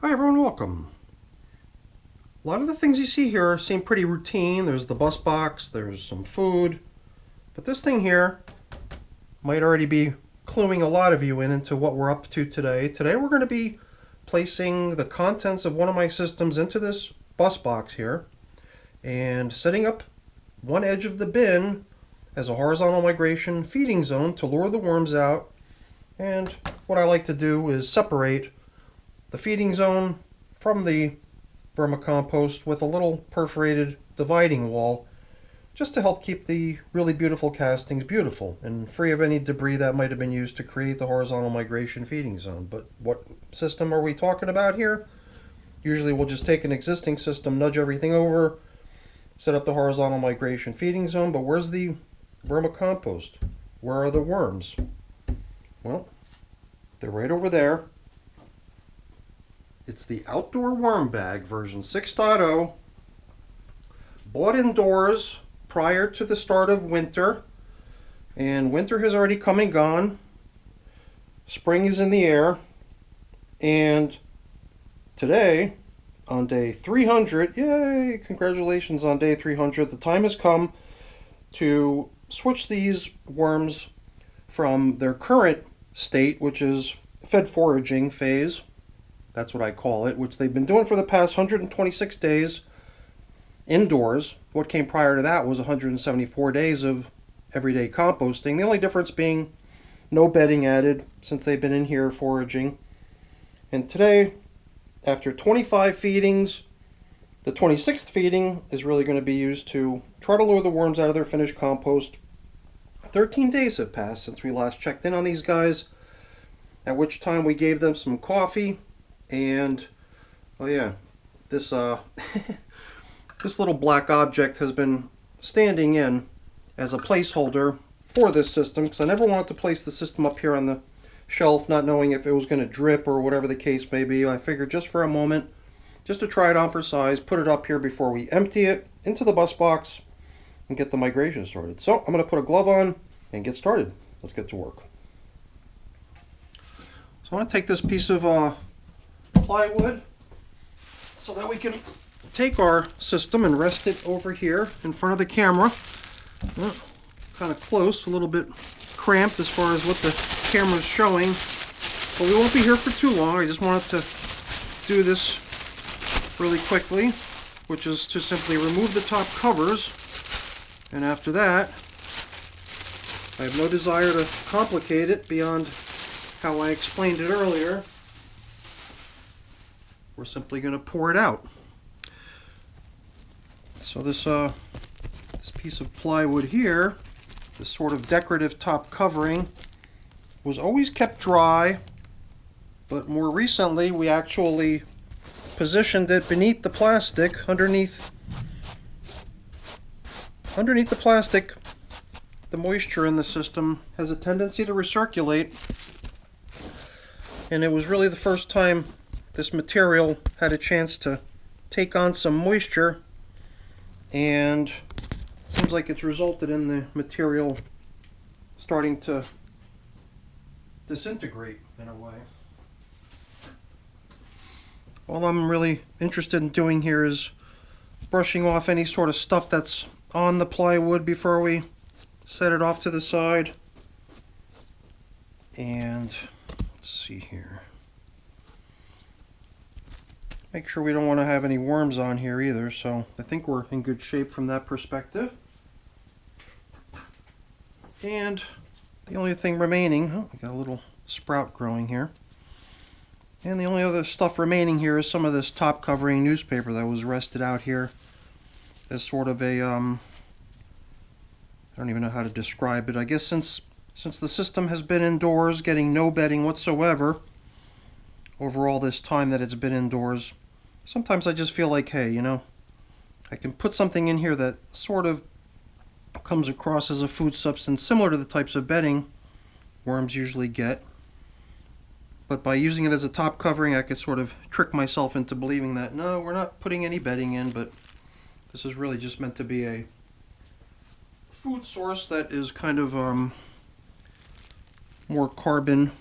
Hi everyone, welcome. A lot of the things you see here seem pretty routine. There's the bus box, there's some food, but this thing here might already be cluing a lot of you into what we're up to today. Today we're going to be placing the contents of one of my systems into this bus box here and setting up one edge of the bin as a horizontal migration feeding zone to lure the worms out. And what I like to do is separate the feeding zone from the vermicompost with a little perforated dividing wall, just to help keep the really beautiful castings beautiful and free of any debris that might have been used to create the horizontal migration feeding zone. But what system are we talking about here? Usually we'll just take an existing system, nudge everything over, set up the horizontal migration feeding zone, but where's the vermicompost? Where are the worms? Well, they're right over there. It's the Outdoor Worm Bag version 6.0, bought indoors prior to the start of winter, and winter has already come and gone. Spring is in the air, and today, on day 300, yay, congratulations on day 300, the time has come to switch these worms from their current state, which is fed foraging phase, that's what I call it, which they've been doing for the past 126 days indoors. What came prior to that was 174 days of everyday composting. The only difference being no bedding added since they've been in here foraging. And today, after 25 feedings, the 26th feeding is really going to be used to try to lure the worms out of their finished compost. 13 days have passed since we last checked in on these guys, at which time we gave them some coffee. And oh yeah, this this little black object has been standing in as a placeholder for this system, because I never wanted to place the system up here on the shelf not knowing if it was going to drip or whatever the case may be. I figured just for a moment, just to try it on for size, put it up here before we empty it into the bus box and get the migration started. So I'm going to put a glove on and get started. Let's get to work. So I want to take this piece of plywood so that we can take our system and rest it over here in front of the camera. Well, kind of close, a little bit cramped as far as what the camera's showing, but we won't be here for too long. I just wanted to do this really quickly, which is to simply remove the top covers, and after that I have no desire to complicate it beyond how I explained it earlier. We're simply going to pour it out. So this piece of plywood here, this sort of decorative top covering, was always kept dry, but more recently we actually positioned it beneath the plastic, underneath the plastic. The moisture in the system has a tendency to recirculate, and it was really the first time this material had a chance to take on some moisture, and it seems like it's resulted in the material starting to disintegrate in a way. All I'm really interested in doing here is brushing off any sort of stuff that's on the plywood before we set it off to the side. And let's see here. Make sure we don't want to have any worms on here either, so I think we're in good shape from that perspective. And the only thing remaining, oh, we got a little sprout growing here. And the only other stuff remaining here is some of this top covering newspaper that was rested out here as sort of a, I don't even know how to describe it. I guess since the system has been indoors, getting no bedding whatsoever over all this time that it's been indoors, sometimes I just feel like, hey, you know, I can put something in here that sort of comes across as a food substance similar to the types of bedding worms usually get. But by using it as a top covering, I could sort of trick myself into believing that, no, we're not putting any bedding in, but this is really just meant to be a food source that is kind of more carbon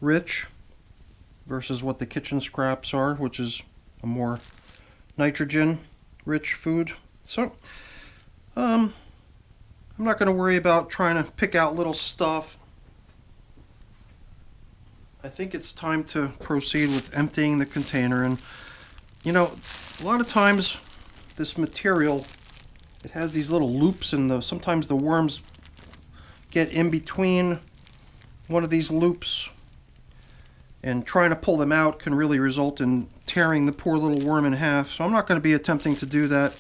rich versus what the kitchen scraps are, which is a more nitrogen-rich food. So, I'm not going to worry about trying to pick out little stuff. I think it's time to proceed with emptying the container. And, you know, a lot of times this material, it has these little loops, and sometimes the worms get in between one of these loops, and trying to pull them out can really result in tearing the poor little worm in half. So I'm not going to be attempting to do that.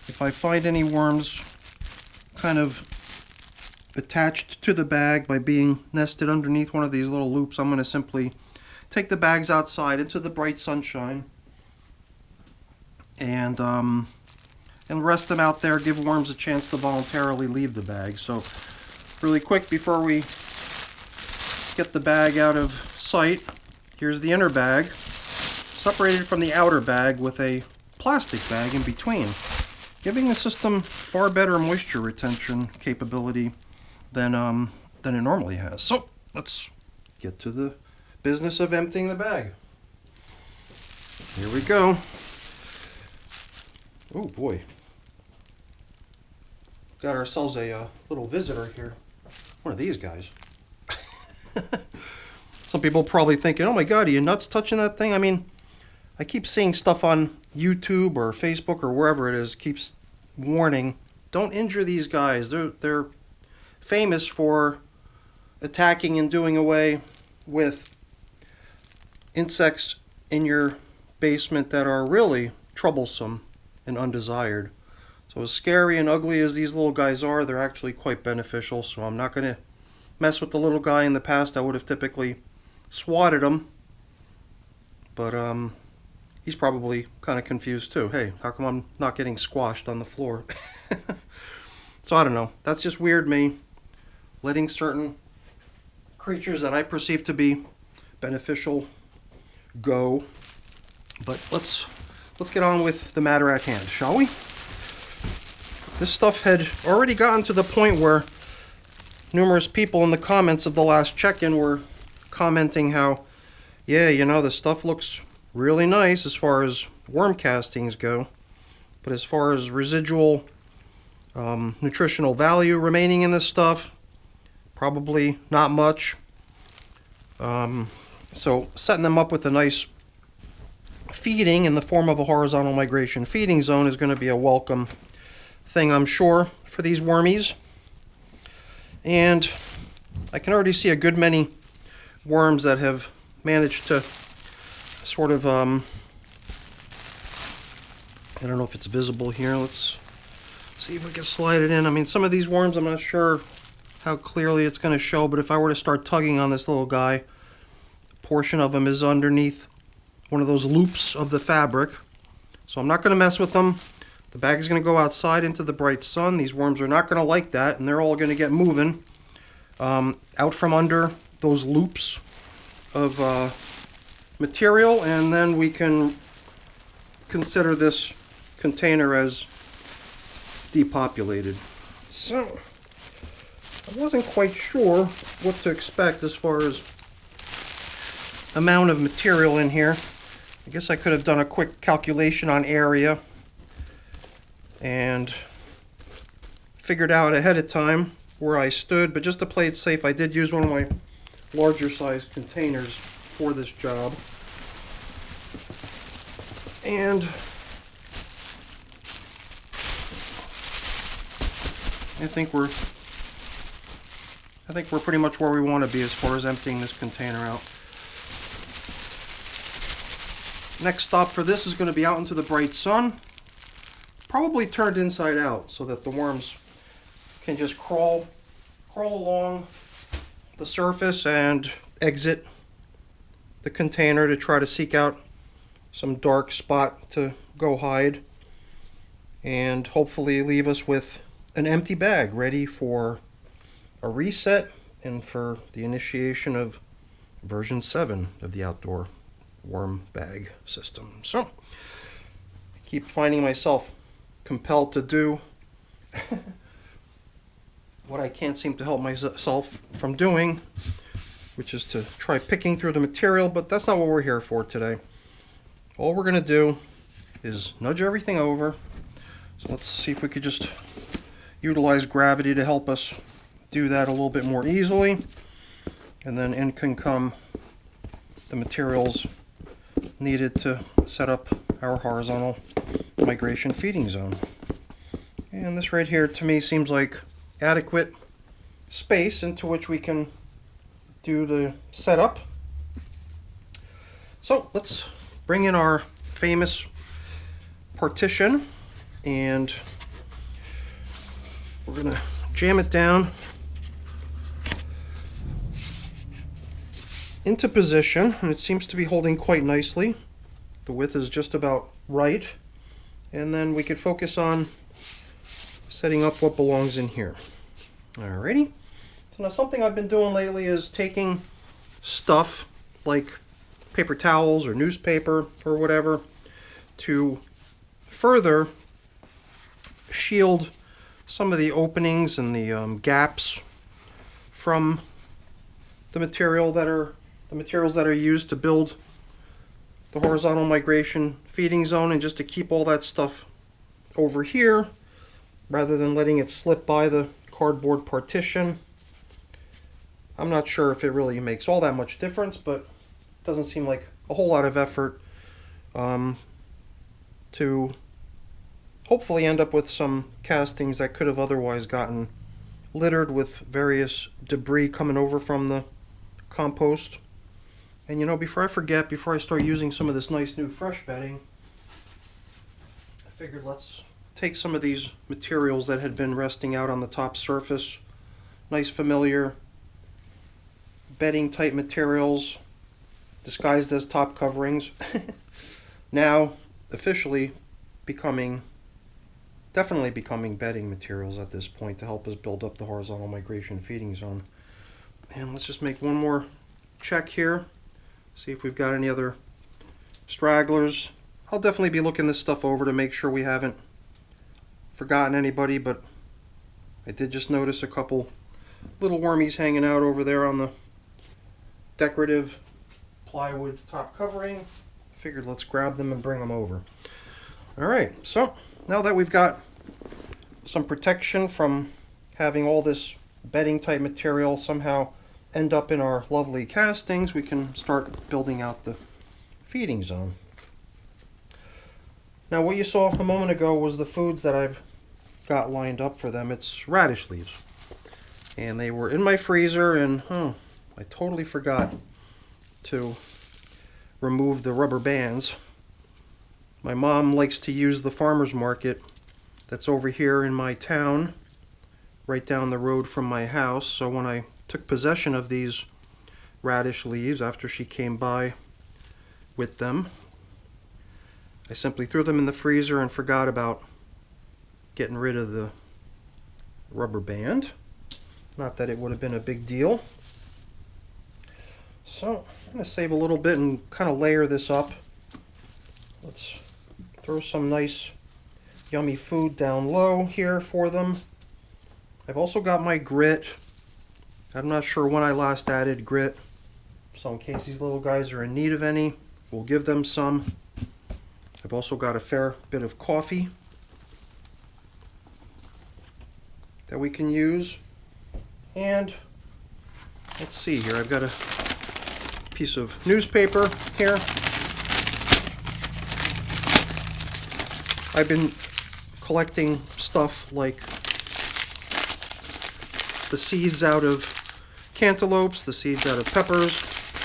If I find any worms kind of attached to the bag by being nested underneath one of these little loops, I'm going to simply take the bags outside into the bright sunshine and rest them out there, give worms a chance to voluntarily leave the bag. So really quick, before we get the bag out of sight, here's the inner bag, separated from the outer bag with a plastic bag in between, giving the system far better moisture retention capability than it normally has. So let's get to the business of emptying the bag. Here we go. Oh boy. Got ourselves a little visitor here. One of these guys. Some people probably thinking, oh my god, are you nuts touching that thing? I mean, I keep seeing stuff on YouTube or Facebook or wherever it is, keeps warning, don't injure these guys. They're famous for attacking and doing away with insects in your basement that are really troublesome and undesired. So as scary and ugly as these little guys are, they're actually quite beneficial. So I'm not going to mess with the little guy. In the past I would have typically swatted him, but he's probably kind of confused too. Hey, how come I'm not getting squashed on the floor? So I don't know, that's just weird me letting certain creatures that I perceive to be beneficial go. But let's get on with the matter at hand, shall we? This stuff had already gotten to the point where numerous people in the comments of the last check-in were commenting how, yeah, you know, the stuff looks really nice as far as worm castings go, but as far as residual nutritional value remaining in this stuff, probably not much. So setting them up with a nice feeding in the form of a horizontal migration feeding zone is going to be a welcome thing, I'm sure, for these wormies. And I can already see a good many worms that have managed to sort of, I don't know if it's visible here. Let's see if we can slide it in. I mean, some of these worms, I'm not sure how clearly it's going to show, but if I were to start tugging on this little guy, a portion of him is underneath one of those loops of the fabric. So I'm not going to mess with them. The bag is going to go outside into the bright sun. These worms are not going to like that, and they're all going to get moving out from under those loops of material, and then we can consider this container as depopulated. So I wasn't quite sure what to expect as far as amount of material in here. I guess I could have done a quick calculation on area and figured out ahead of time where I stood, but just to play it safe, I did use one of my larger size containers for this job. And I think we're pretty much where we want to be as far as emptying this container out. Next stop for this is going to be out into the bright sun, probably turned inside out so that the worms can just crawl along the surface and exit the container to try to seek out some dark spot to go hide, and hopefully leave us with an empty bag ready for a reset and for the initiation of version 7 of the outdoor worm bag system. So I keep finding myself compelled to do what I can't seem to help myself from doing, which is to try picking through the material, but that's not what we're here for today. All we're going to do is nudge everything over. So let's see if we could just utilize gravity to help us do that a little bit more easily. And then in can come the materials needed to set up our horizontal migration feeding zone. And this right here to me seems like adequate space into which we can do the setup. So let's bring in our famous partition, and we're going to jam it down into position, and it seems to be holding quite nicely. The width is just about right, and then we could focus on setting up what belongs in here. Alrighty. So now something I've been doing lately is taking stuff like paper towels or newspaper or whatever to further shield some of the openings and the gaps from the materials that are used to build the horizontal migration feeding zone, and just to keep all that stuff over here rather than letting it slip by the cardboard partition. I'm not sure if it really makes all that much difference, but it doesn't seem like a whole lot of effort to hopefully end up with some castings that could have otherwise gotten littered with various debris coming over from the compost. And you know, before I forget, before I start using some of this nice new fresh bedding, I figured let's take some of these materials that had been resting out on the top surface, nice familiar bedding type materials disguised as top coverings, now officially definitely becoming bedding materials at this point to help us build up the horizontal migration feeding zone. And let's just make one more check here, see if we've got any other stragglers. I'll definitely be looking this stuff over to make sure we haven't forgotten anybody, but I did just notice a couple little wormies hanging out over there on the decorative plywood top covering. Figured let's grab them and bring them over. Alright, so now that we've got some protection from having all this bedding type material somehow end up in our lovely castings, we can start building out the feeding zone. Now what you saw a moment ago was the foods that I've got lined up for them. It's radish leaves. And they were in my freezer, and I totally forgot to remove the rubber bands. My mom likes to use the farmer's market that's over here in my town, right down the road from my house. So when I took possession of these radish leaves after she came by with them, I simply threw them in the freezer and forgot about getting rid of the rubber band. Not that it would have been a big deal. So I'm going to save a little bit and kind of layer this up. Let's throw some nice yummy food down low here for them. I've also got my grit. I'm not sure when I last added grit, so in case these little guys are in need of any, we'll give them some. I've also got a fair bit of coffee that we can use. And let's see here, I've got a piece of newspaper here. I've been collecting stuff like the seeds out of cantaloupes, the seeds out of peppers.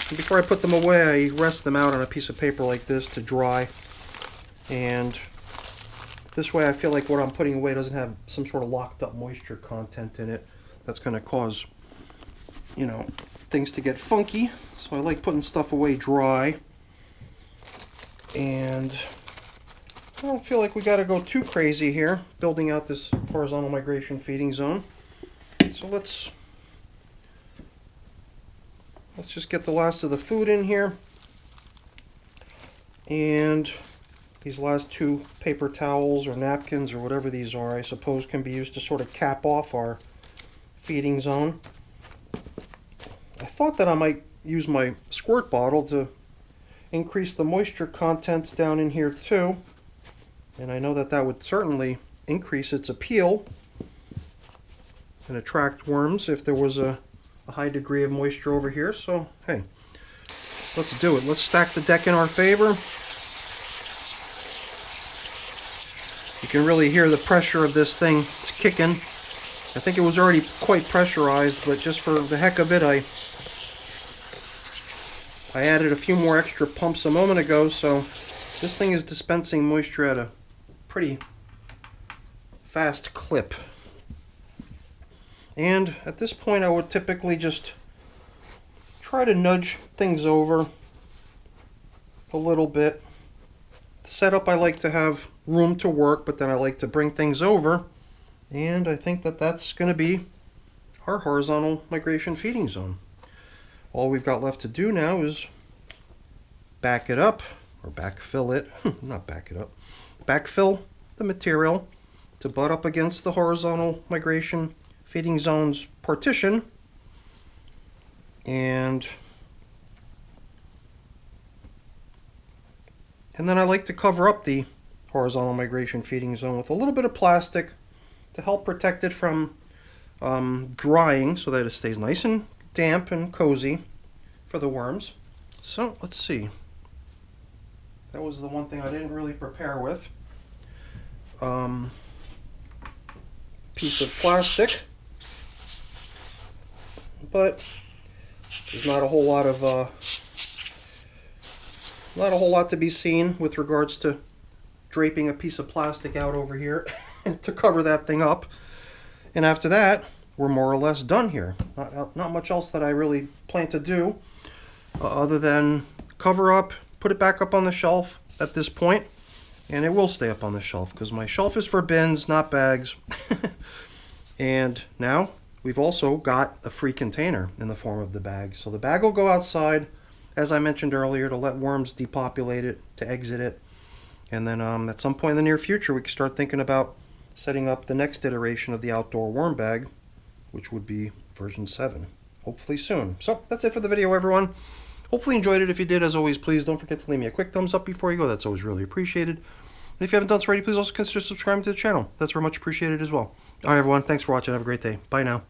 And before I put them away, I rest them out on a piece of paper like this to dry. And this way I feel like what I'm putting away doesn't have some sort of locked up moisture content in it that's going to cause, you know, things to get funky. So I like putting stuff away dry. And I don't feel like we got to go too crazy here building out this horizontal migration feeding zone. So let's just get the last of the food in here. And these last two paper towels or napkins or whatever these are, I suppose, can be used to sort of cap off our feeding zone. I thought that I might use my squirt bottle to increase the moisture content down in here too. And I know that that would certainly increase its appeal and attract worms if there was a high degree of moisture over here. So, hey, let's do it. Let's stack the deck in our favor. You can really hear the pressure of this thing. It's kicking. I think it was already quite pressurized, but just for the heck of it, I added a few more extra pumps a moment ago, so this thing is dispensing moisture at a pretty fast clip. And at this point, I would typically just try to nudge things over a little bit. The setup, I like to have room to work, but then I like to bring things over. And I think that that's going to be our horizontal migration feeding zone. All we've got left to do now is back it up, or backfill it, not back it up, backfill the material to butt up against the horizontal migration feeding zone's partition. And then I like to cover up the horizontal migration feeding zone with a little bit of plastic to help protect it from drying, so that it stays nice and damp and cozy for the worms. So let's see. That was the one thing I didn't really prepare with. Piece of plastic, but there's not a whole lot to be seen with regards to draping a piece of plastic out over here to cover that thing up. And after that, we're more or less done here. Not much else that I really plan to do other than cover up, put it back up on the shelf at this point, and it will stay up on the shelf because my shelf is for bins, not bags. And now we've also got a free container in the form of the bag. So the bag will go outside, as I mentioned earlier, to let worms depopulate it, to exit it. And then at some point in the near future, we can start thinking about setting up the next iteration of the outdoor worm bag, which would be version 7, hopefully soon. So that's it for the video, everyone. Hopefully you enjoyed it. If you did, as always, please don't forget to leave me a quick thumbs up before you go. That's always really appreciated. And if you haven't done so already, please also consider subscribing to the channel. That's very much appreciated as well. All right, everyone. Thanks for watching. Have a great day. Bye now.